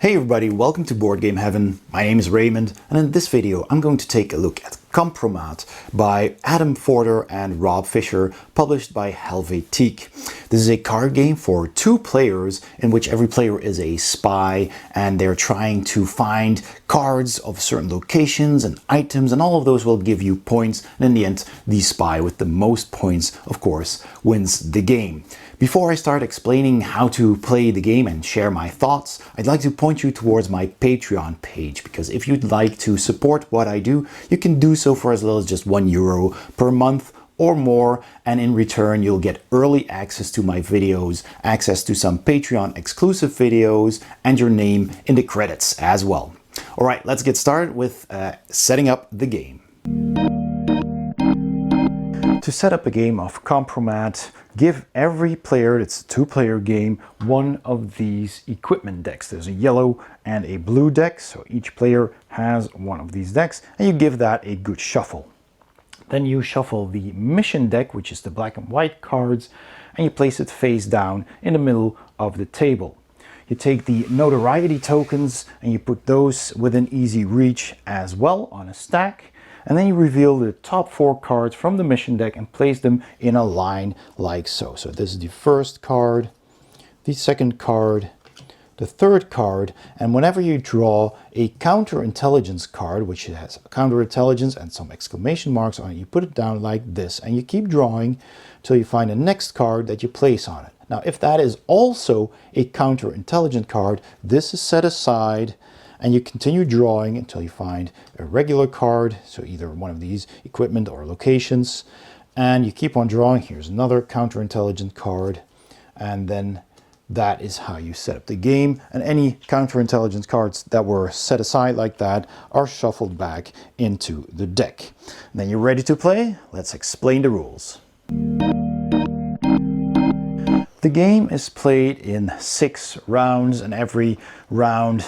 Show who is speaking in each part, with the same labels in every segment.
Speaker 1: Hey everybody, welcome to Board Game Heaven. My name is Raymond, and in this video I'm going to take a look at Kompromat by Adam Forder and Rob Fisher, published by Helvetiq. This is a card game for 2 players in which every player is a spy and they're trying to find cards of certain locations and items, and all of those will give you points, and in the end the spy with the most points, of course, wins the game. Before I start explaining how to play the game and share my thoughts, I'd like to point you towards my Patreon page, because if you'd like to support what I do, you can do so for as little as just €1 per month or more, and in return you'll get early access to my videos, access to some Patreon exclusive videos, and your name in the credits as well. Alright, let's get started with setting up the game. To set up a game of Kompromat, give every player, it's a 2-player game, one of these equipment decks. There's a yellow and a blue deck, so each player has one of these decks, and you give that a good shuffle. Then you shuffle the mission deck, which is the black and white cards, and you place it face down in the middle of the table. You take the notoriety tokens and you put those within easy reach as well on a stack. And then you reveal the top 4 cards from the mission deck and place them in a line like so. So this is the first card, the second card, the third card, and whenever you draw a counterintelligence card, which has counterintelligence and some exclamation marks on it, you put it down like this, and you keep drawing till you find the next card that you place on it. Now, if that is also a counterintelligence card, this is set aside, and you continue drawing until you find a regular card, so either one of these equipment or locations, and you keep on drawing. Here's another counterintelligence card, and then that is how you set up the game, and any counterintelligence cards that were set aside like that are shuffled back into the deck. And then you're ready to play. Let's explain the rules. The game is played in 6 rounds, and every round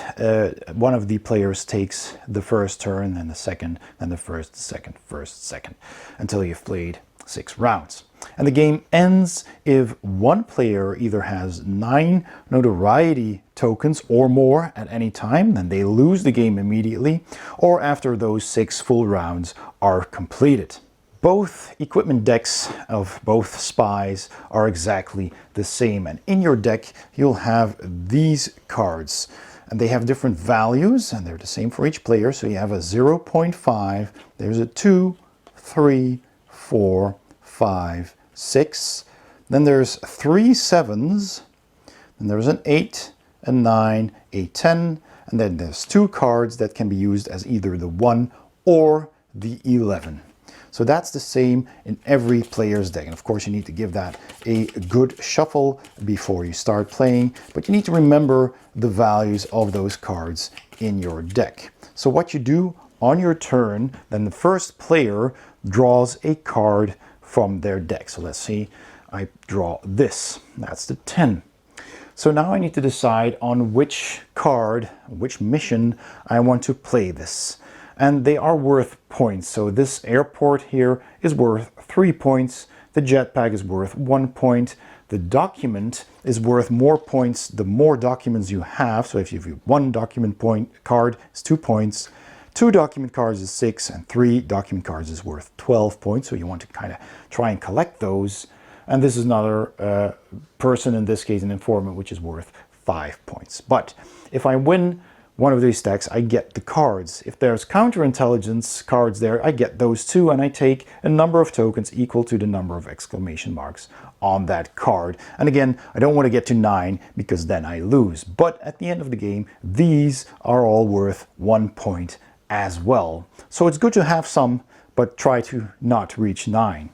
Speaker 1: one of the players takes the first turn, then the second, then the first, second, first, second, until you've played 6 rounds. And the game ends if one player either has 9 notoriety tokens or more at any time, then they lose the game immediately, or after those 6 full rounds are completed. Both equipment decks of both spies are exactly the same, and in your deck you'll have these cards, and they have different values and they're the same for each player. So you have a 0.5, there's a 2, 3, 4, 5, 6, then there's 3 7s, then there's an 8, a 9, a 10, and then there's 2 cards that can be used as either the 1 or the 11. So that's the same in every player's deck. And of course you need to give that a good shuffle before you start playing, but you need to remember the values of those cards in your deck. So what you do on your turn, then the first player draws a card from their deck. So let's see, I draw this, that's the 10. So now I need to decide on which card, which mission I want to play this. And they are worth points. So this airport here is worth 3 points. The jetpack is worth 1 point. The document is worth more points the more documents you have. So if you have 1 document point card, it's 2 points. 2 document cards is 6, and 3 document cards is worth 12 points. So you want to kind of try and collect those. And this is another person, in this case an informant, which is worth 5 points. But if I win one of these decks, I get the cards. If there's counterintelligence cards there, I get those too, and I take a number of tokens equal to the number of exclamation marks on that card. And again, I don't want to get to 9 because then I lose. But at the end of the game, these are all worth 1 point as well. So it's good to have some, but try to not reach 9.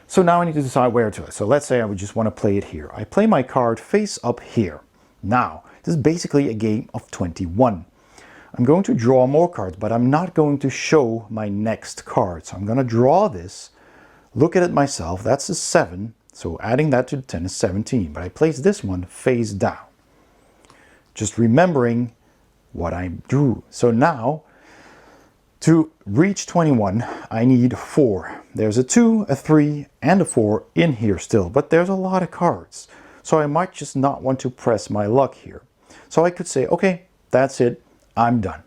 Speaker 1: So now I need to decide where to. So let's say I would just want to play it here. I play my card face up here. Now, this is basically a game of 21. I'm going to draw more cards, but I'm not going to show my next card. So I'm going to draw this, look at it myself, that's a 7. So adding that to the 10 is 17, but I place this one face down. Just remembering what I drew. So now, to reach 21, I need 4. There's a 2, a 3, and a 4 in here still, but there's a lot of cards. So I might just not want to press my luck here. So I could say, okay, that's it, I'm done.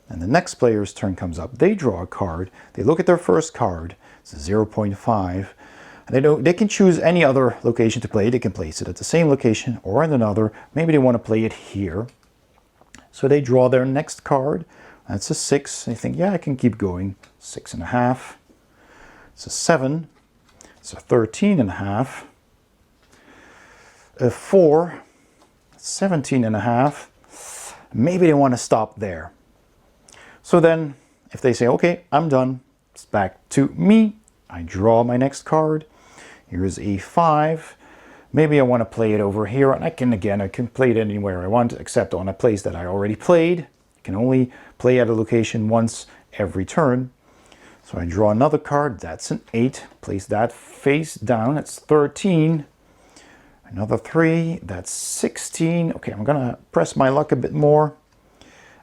Speaker 1: And the next player's turn comes up. They draw a card. They look at their first card. It's a 0.5. And they can choose any other location to play. They can place it at the same location or in another. Maybe they want to play it here. So they draw their next card. That's a 6. They think, yeah, I can keep going. 6.5. It's a 7. It's a 13.5. A 4. 17.5. Maybe they want to stop there. So then, if they say, okay, I'm done, it's back to me. I draw my next card. Here's a 5. Maybe I want to play it over here, and I can play it anywhere I want, except on a place that I already played. I can only play at a location once every turn. So I draw another card. That's an 8. Place that face down. That's 13. Another 3. That's 16. Okay, I'm gonna press my luck a bit more,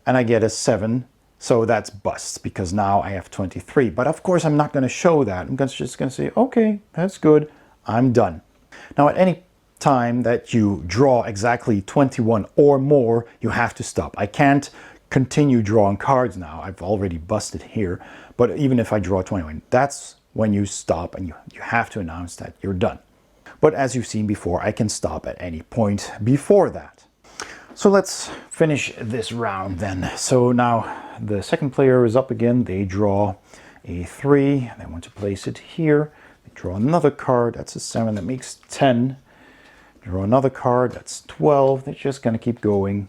Speaker 1: and I get a 7. So that's bust, because now I have 23. But of course, I'm not going to show that. I'm just going to say, okay, that's good. I'm done. Now, at any time that you draw exactly 21 or more, you have to stop. I can't continue drawing cards now. I've already busted here. But even if I draw 21, that's when you stop, and you have to announce that you're done. But as you've seen before, I can stop at any point before that. So let's finish this round then. So now the second player is up again. They draw a 3. They want to place it here. They draw another card. That's a 7. That makes 10. Draw another card. That's 12. They're just going to keep going.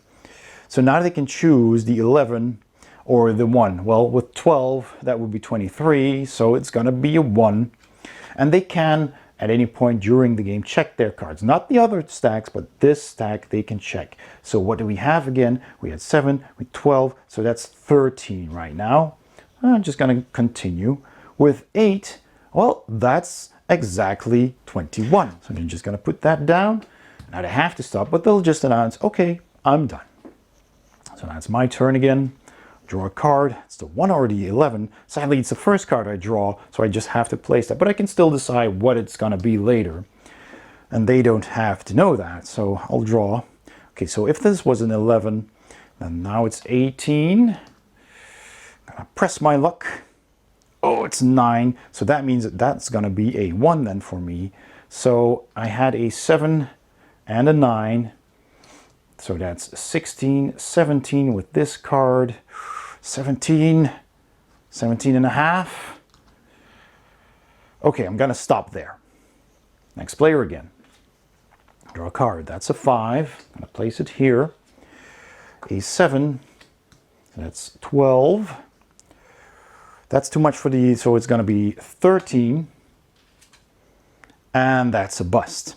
Speaker 1: So now they can choose the 11 or the 1. Well, with 12, that would be 23. So it's going to be a 1. And they can, at any point during the game, check their cards. Not the other stacks, but this stack they can check. So what do we have again? We had 7, we had 12, so that's 13 right now. I'm just going to continue. With 8, well, that's exactly 21. So I'm just going to put that down. Now they have to stop, but they'll just announce, okay, I'm done. So that's my turn again. Draw a card. It's the 1 or the 11. Sadly, it's the first card I draw, so I just have to place that. But I can still decide what it's going to be later. And they don't have to know that, so I'll draw. Okay, so if this was an 11, then now it's 18. I'm gonna press my luck. Oh, it's 9. So that means that that's going to be a 1 then for me. So I had a 7 and a 9. So that's 16, 17 with this card. 17, 17.5. Okay, I'm gonna stop there. Next player again. Draw a card. That's a 5. I'm gonna place it here. A 7. That's 12. That's too much for the, so it's gonna be 13. And that's a bust.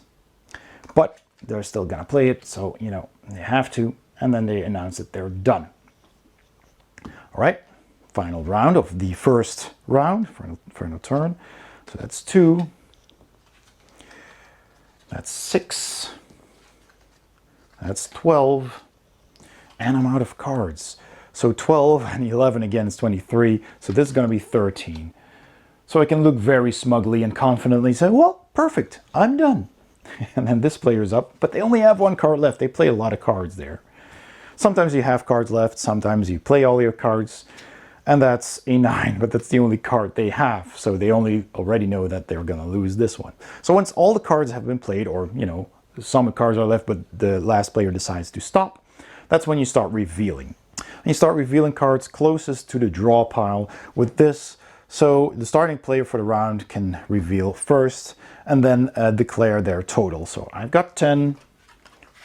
Speaker 1: But they're still gonna play it, so you know they have to, and then they announce that they're done. All right, final round of the first round, final turn. So that's 2. That's 6. That's 12. And I'm out of cards. So 12 and 11 again is 23. So this is going to be 13. So I can look very smugly and confidently say, well, perfect, I'm done. And then this player's up, but they only have 1 card left. They play a lot of cards there. Sometimes you have cards left, sometimes you play all your cards, and that's a 9, but that's the only card they have, so they already know that they're gonna lose this one. So once all the cards have been played, or you know, some cards are left, but the last player decides to stop, that's when you start revealing. And you start revealing cards closest to the draw pile with this, so the starting player for the round can reveal first, and then declare their total. So I've got 10.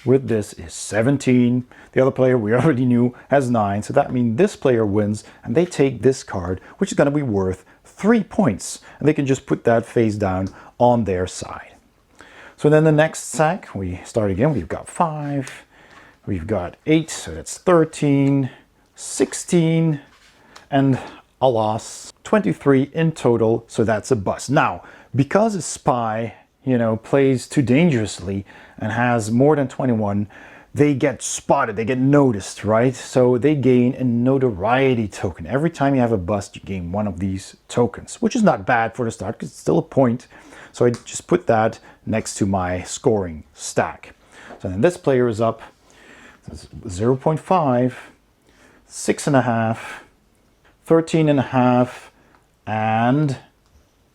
Speaker 1: With this is 17. The other player, we already knew, has 9. So that means this player wins, and they take this card, which is going to be worth 3 points. And they can just put that face down on their side. So then the next sack, we start again. We've got 5. We've got 8, so that's 13, 16, and alas, 23 in total. So that's a bust. Now, because a spy, you know, plays too dangerously and has more than 21, they get spotted, they get noticed, right? So they gain a notoriety token. Every time you have a bust, you gain 1 of these tokens, which is not bad for the start because it's still a point. So I just put that next to my scoring stack. So then this player is up. 0.5. 6.5, 13.5, and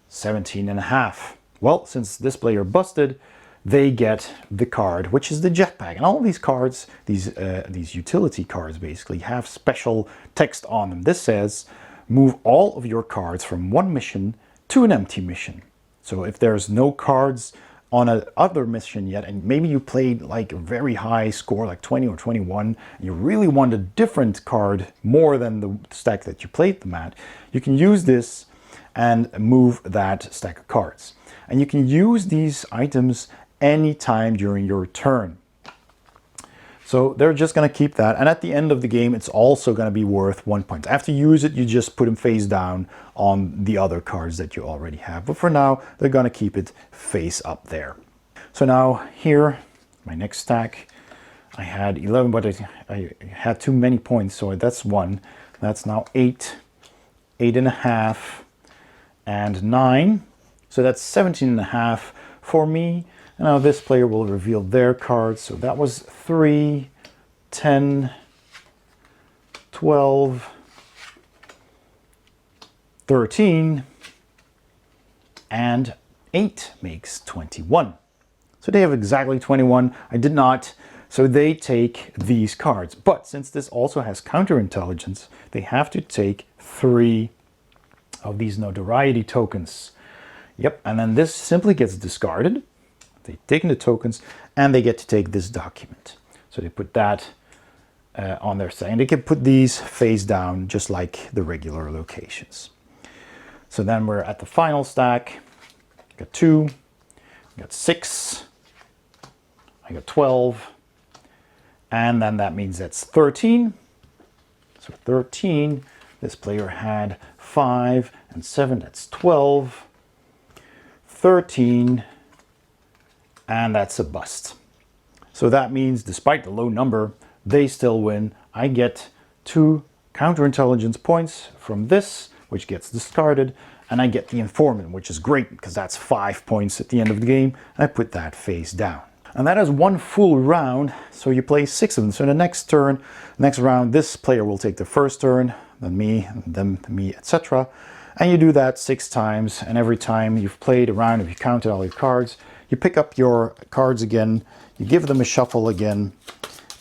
Speaker 1: 17.5. Well, since this player busted, they get the card, which is the jetpack. And all these cards, these utility cards basically, have special text on them. This says, move all of your cards from one mission to an empty mission. So if there's no cards on another mission yet, and maybe you played like a very high score, like 20 or 21, and you really want a different card more than the stack that you played them at, you can use this and move that stack of cards. And you can use these items anytime during your turn. So they're just going to keep that, and at the end of the game it's also going to be worth 1 point. After you use it, you just put them face down on the other cards that you already have, but for now they're going to keep it face up there. So now here, my next stack, I had 11, but I had too many points, so that's 1. That's now 8, 8.5, and 9. So that's 17.5 for me. And now this player will reveal their cards. So that was 3, 10, 12, 13, and 8 makes 21. So they have exactly 21. I did not. So they take these cards. But since this also has counterintelligence, they have to take 3 of these notoriety tokens. Yep, and then this simply gets discarded. They take in the tokens, and they get to take this document. So they put that on their side. And they can put these face down, just like the regular locations. So then we're at the final stack. I got 2, I got 6, I got 12, and then that means that's 13. So 13, this player had 5 and 7, that's 12, 13, and that's a bust. So that means despite the low number, they still win. I get 2 counterintelligence points from this, which gets discarded, and I get the informant, which is great because that's 5 points at the end of the game. And I put that face down. And that is 1 full round, so you play 6 of them. So in the next turn, next round, this player will take the first turn, then me, then me, etc. And you do that 6 times, and every time you've played a round, if you counted all your cards, you pick up your cards again, you give them a shuffle again,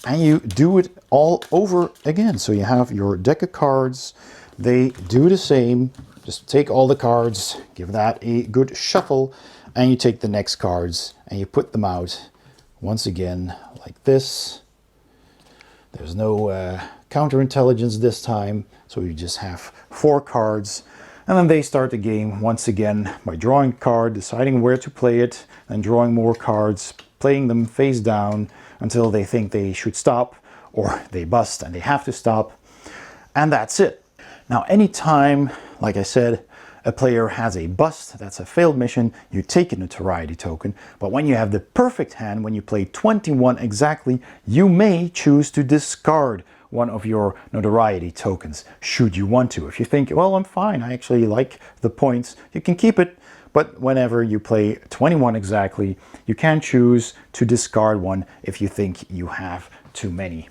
Speaker 1: and you do it all over again. So you have your deck of cards, they do the same, just take all the cards, give that a good shuffle, and you take the next cards and you put them out once again like this. There's no counterintelligence this time, so you just have 4 cards. And then they start the game once again by drawing a card, deciding where to play it, and drawing more cards, playing them face down until they think they should stop, or they bust and they have to stop. And that's it. Now, anytime, like I said, a player has a bust, that's a failed mission, you take a notoriety token. But when you have the perfect hand, when you play 21 exactly, you may choose to discard one of your notoriety tokens, should you want to. If you think, well, I'm fine, I actually like the points, you can keep it. But whenever you play 21 exactly, you can choose to discard one if you think you have too many.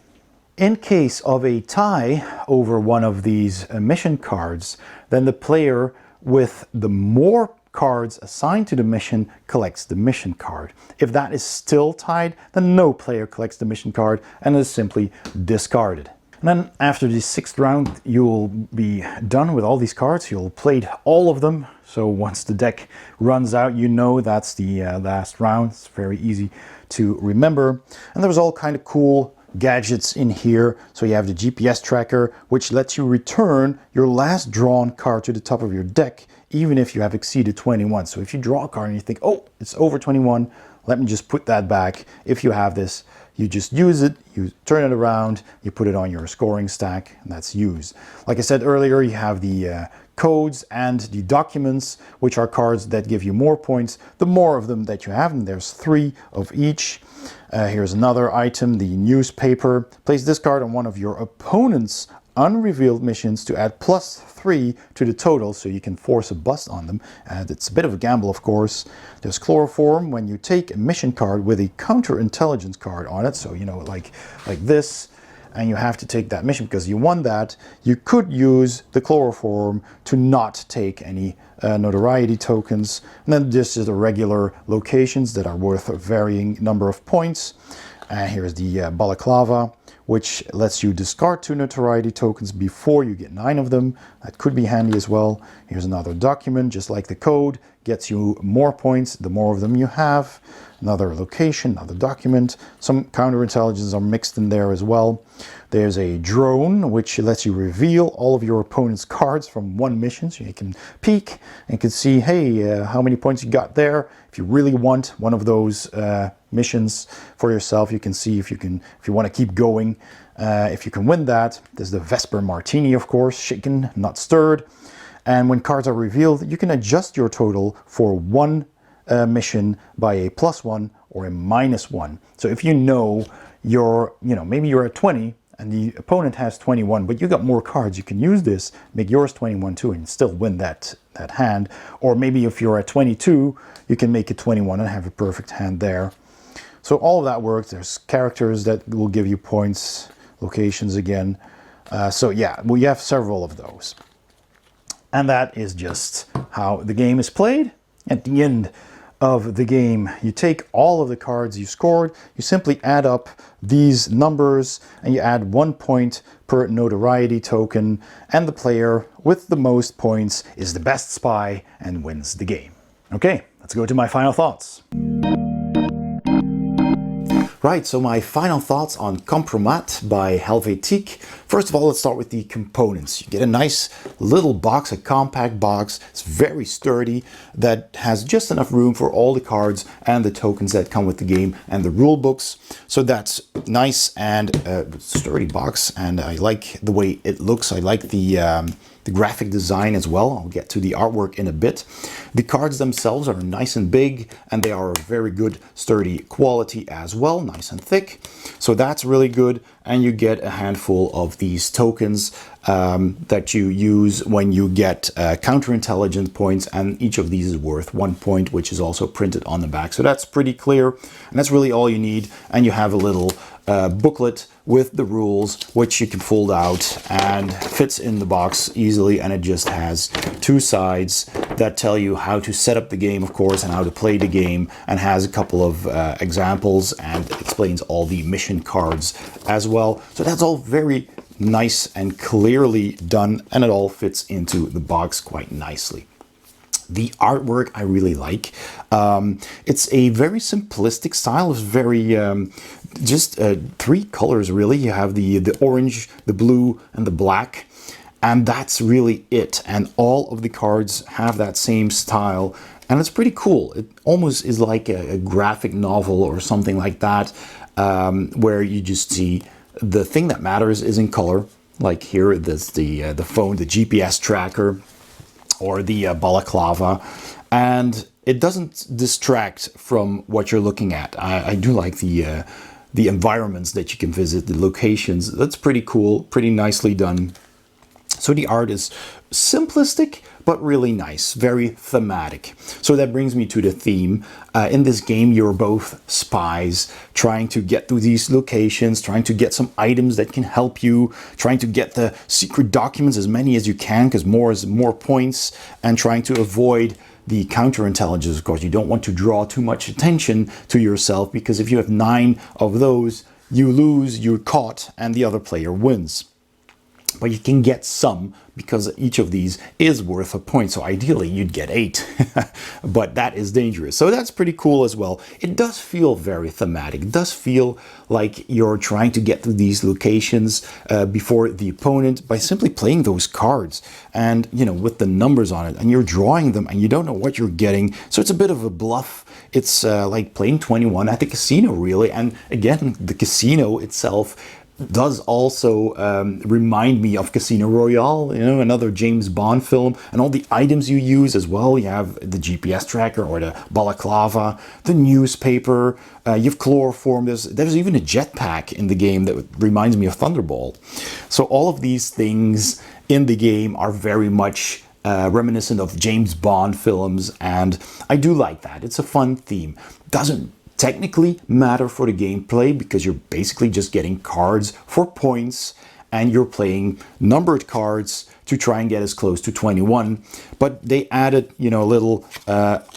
Speaker 1: In case of a tie over one of these mission cards, then the player with the more cards assigned to the mission collects the mission card. If that is still tied, then no player collects the mission card and is simply discarded. And then after the 6th round, you'll be done with all these cards. You'll played all of them. So once the deck runs out, you know that's the last round. It's very easy to remember. And there's all kind of cool gadgets in here. So you have the GPS tracker, which lets you return your last drawn card to the top of your deck, even if you have exceeded 21. So if you draw a card and you think, oh, it's over 21, let me just put that back. If you have this, you just use it, you turn it around, you put it on your scoring stack, and that's used. Like I said earlier, you have the codes and the documents, which are cards that give you more points. The more of them that you have, and there's 3 of each. Here's another item, the newspaper. Place this card on one of your opponent's unrevealed missions to add +3 to the total, so you can force a bust on them. And it's a bit of a gamble, of course. There's chloroform. When you take a mission card with a counterintelligence card on it, so you know, like this, and you have to take that mission because you won that, you could use the chloroform to not take any notoriety tokens. And then this is the regular locations that are worth a varying number of points. And here's the balaclava, which lets you discard 2 notoriety tokens before you get 9 of them. That could be handy as well. Here's another document, just like the code, gets you more points the more of them you have. Another location, another document. Some counterintelligence are mixed in there as well. There's a drone, which lets you reveal all of your opponent's cards from one mission. So you can peek and can see, hey, how many points you got there. If you really want one of those missions for yourself, you can see if you want to keep going, if you can win that. There's the Vesper Martini, of course, shaken, not stirred. And when cards are revealed, you can adjust your total for one mission by a +1 or a -1. So if you know maybe you're at 20 and the opponent has 21, but you got more cards, you can use this, make yours 21 too, and still win that hand. Or maybe if you're at 22, you can make it 21 and have a perfect hand there. So all of that works. There's characters that will give you points, locations again. So yeah, we have several of those. And that is just how the game is played. At the end of the game, you take all of the cards you scored, you simply add up these numbers, and you add 1 point per notoriety token, and the player with the most points is the best spy and wins the game. Okay, let's go to my final thoughts. Right, so my final thoughts on Kompromat by Helvetiq. First of all, let's start with the components. You get a nice little box, a compact box. It's very sturdy, that has just enough room for all the cards and the tokens that come with the game and the rule books. So that's nice and sturdy box, and I like the way it looks. I like the graphic design as well. I'll get to the artwork in a bit. The cards themselves are nice and big, and they are very good sturdy quality as well, nice and thick. So that's really good, and you get a handful of these tokens that you use when you get counterintelligence points, and each of these is worth 1 point, which is also printed on the back. So that's pretty clear, and that's really all you need. And you have a little booklet with the rules, which you can fold out and fits in the box easily, and it just has 2 sides that tell you how to set up the game, of course, and how to play the game, and has a couple of examples and explains all the mission cards as well. So that's all very nice and clearly done, and it all fits into the box quite nicely. The artwork I really like. It's a very simplistic style. It's very just 3 colors really. You have the orange, the blue, and the black, and that's really it. And all of the cards have that same style, and it's pretty cool. It almost is like a graphic novel or something like that, where you just see the thing that matters is in color. Like here, there's the phone, the GPS tracker, or the balaclava, and it doesn't distract from what you're looking at. I do like the environments that you can visit, the locations. That's pretty cool, pretty nicely done. So the art is simplistic, but really nice, very thematic. So that brings me to the theme. In this game, you're both spies, trying to get to these locations, trying to get some items that can help you, trying to get the secret documents, as many as you can, because more is more points, and trying to avoid the counterintelligence. Of course, you don't want to draw too much attention to yourself, because if you have 9 of those, you lose, you're caught, and the other player wins. But you can get some, because each of these is worth a point. So ideally you'd get 8, but that is dangerous. So that's pretty cool as well. It does feel very thematic. It does feel like you're trying to get to these locations before the opponent by simply playing those cards, and with the numbers on it, and you're drawing them and you don't know what you're getting. So it's a bit of a bluff. It's like playing 21 at the casino, really. And again, the casino itself does also remind me of Casino Royale, another James Bond film, and all the items you use as well. You have the GPS tracker or the balaclava, the newspaper, you have chloroform, there's even a jetpack in the game that reminds me of Thunderball. So all of these things in the game are very much reminiscent of James Bond films, and I do like that. It's a fun theme. Doesn't technically matter for the gameplay because you're basically just getting cards for points and you're playing numbered cards to try and get as close to 21. But they added, little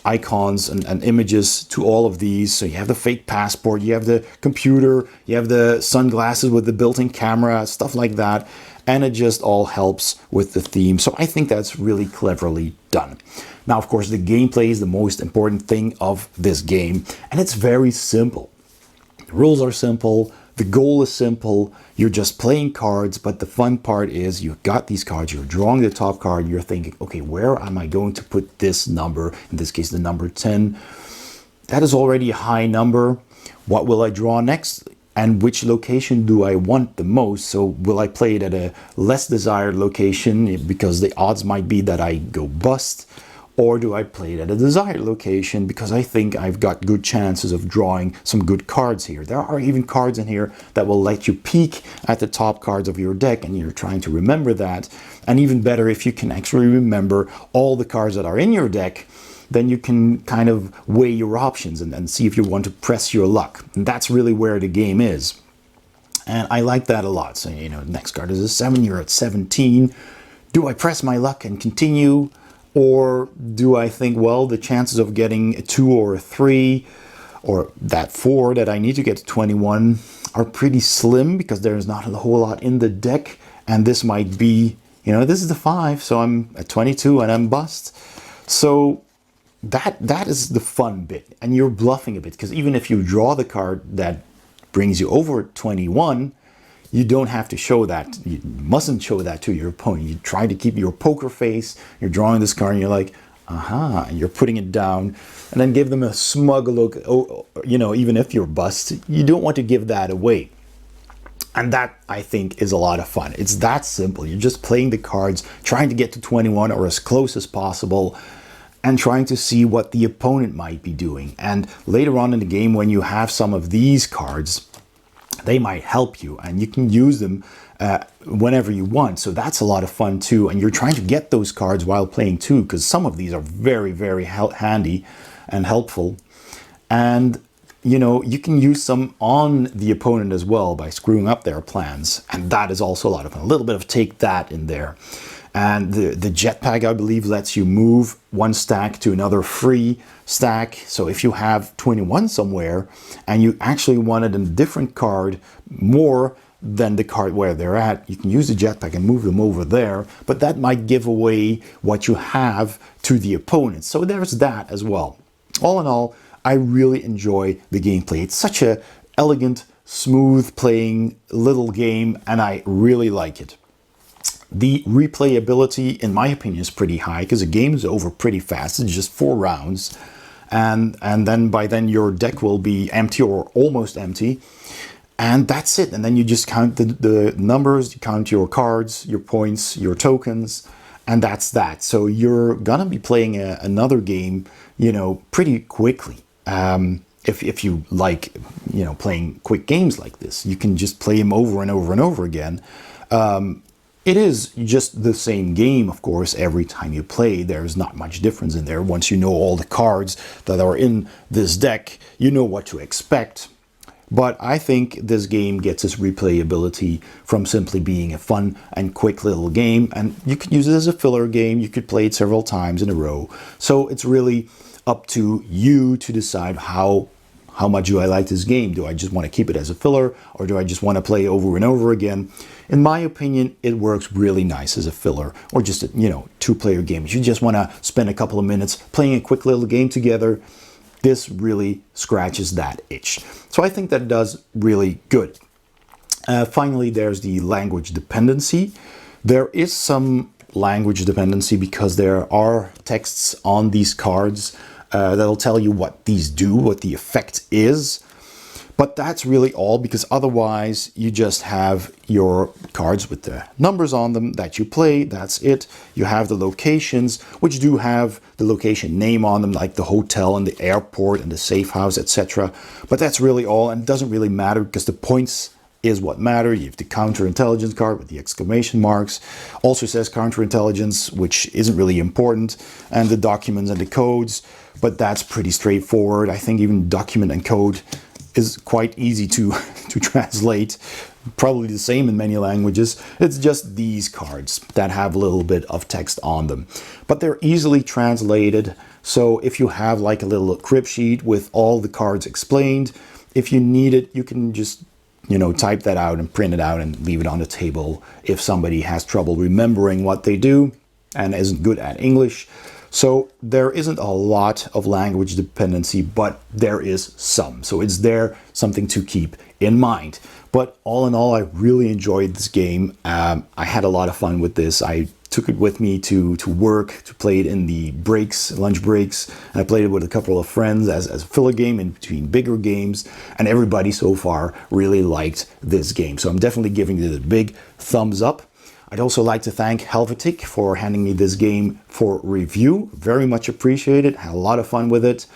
Speaker 1: icons and images to all of these. So you have the fake passport, you have the computer, you have the sunglasses with the built-in camera, stuff like that. And it just all helps with the theme. So I think that's really cleverly done. Now, of course, the gameplay is the most important thing of this game. And it's very simple. The rules are simple. The goal is simple. You're just playing cards, but the fun part is you've got these cards, you're drawing the top card, you're thinking, okay, where am I going to put this number? In this case, the number 10. That is already a high number. What will I draw next? And which location do I want the most? So will I play it at a less desired location because the odds might be that I go bust? Or do I play it at a desired location because I think I've got good chances of drawing some good cards here? There are even cards in here that will let you peek at the top cards of your deck and you're trying to remember that. And even better, if you can actually remember all the cards that are in your deck, then you can kind of weigh your options and see if you want to press your luck. And that's really where the game is. And I like that a lot. So, next card is a 7, you're at 17. Do I press my luck and continue? Or do I think, well, the chances of getting a 2 or a 3 or that 4 that I need to get to 21 are pretty slim because there's not a whole lot in the deck. And this might be, this is the 5, so I'm at 22 and I'm bust. So that is the fun bit. And you're bluffing a bit because even if you draw the card that brings you over 21, you don't have to show that. You mustn't show that to your opponent. You try to keep your poker face. You're drawing this card and you're like, aha, and you're putting it down and then give them a smug look. Oh, even if you're bust, you don't want to give that away. And that, I think, is a lot of fun. It's that simple. You're just playing the cards, trying to get to 21 or as close as possible and trying to see what the opponent might be doing. And later on in the game, when you have some of these cards, they might help you and you can use them whenever you want. So that's a lot of fun too. And you're trying to get those cards while playing too, because some of these are very, very handy and helpful. And you can use some on the opponent as well by screwing up their plans. And that is also a lot of fun. A little bit of take that in there. And the jetpack, I believe, lets you move one stack to another free stack. So if you have 21 somewhere and you actually wanted a different card more than the card where they're at, you can use the jetpack and move them over there. But that might give away what you have to the opponent. So there's that as well. All in all, I really enjoy the gameplay. It's such a elegant, smooth playing little game and I really like it. The replayability, in my opinion, is pretty high because the game is over pretty fast. It's just 4 rounds. And then by then your deck will be empty or almost empty. And that's it. And then you just count the numbers, you count your cards, your points, your tokens, and that's that. So you're going to be playing another game, pretty quickly. If you like, playing quick games like this, you can just play them over and over and over again. It is just the same game, of course, every time you play. There's not much difference in there. Once you know all the cards that are in this deck, you know what to expect. But I think this game gets its replayability from simply being a fun and quick little game. And you could use it as a filler game. You could play it several times in a row. So it's really up to you to decide how much do I like this game? Do I just want to keep it as a filler or do I just want to play over and over again? In my opinion, it works really nice as a filler or just a, 2-player game. If you just want to spend a couple of minutes playing a quick little game together, this really scratches that itch. So I think that it does really good. Finally, there's the language dependency. There is some language dependency because there are texts on these cards that'll tell you what these do, what the effect is. But that's really all, because otherwise you just have your cards with the numbers on them that you play. That's it. You have the locations, which do have the location name on them, like the hotel and the airport and the safe house, etc. But that's really all, and it doesn't really matter because the points is what matters. You have the counterintelligence card with the exclamation marks. Also says counterintelligence, which isn't really important, and the documents and the codes, but that's pretty straightforward. I think even document and code is quite easy to translate. Probably the same in many languages. It's just these cards that have a little bit of text on them, but they're easily translated. So if you have like a little crib sheet with all the cards explained, if you need it, you can just, you know, type that out and print it out and leave it on the table if somebody has trouble remembering what they do and isn't good at English. So there isn't a lot of language dependency, but there is some. So it's there, something to keep in mind. But all in all, I really enjoyed this game. I had a lot of fun with this. I took it with me to work, to play it in the breaks, lunch breaks. And I played it with a couple of friends as a filler game in between bigger games. And everybody so far really liked this game. So I'm definitely giving it a big thumbs up. I'd also like to thank Helvetiq for handing me this game for review. Very much appreciated. Had a lot of fun with it.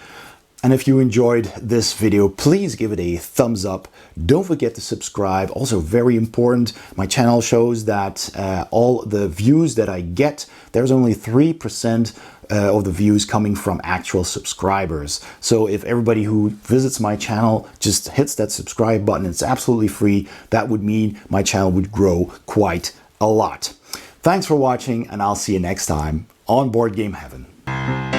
Speaker 1: And if you enjoyed this video, please give it a thumbs up. Don't forget to subscribe. Also very important, my channel shows that all the views that I get, there's only 3% of the views coming from actual subscribers. So if everybody who visits my channel just hits that subscribe button, it's absolutely free, that would mean my channel would grow quite a lot. Thanks for watching, and I'll see you next time on Board Game Heaven.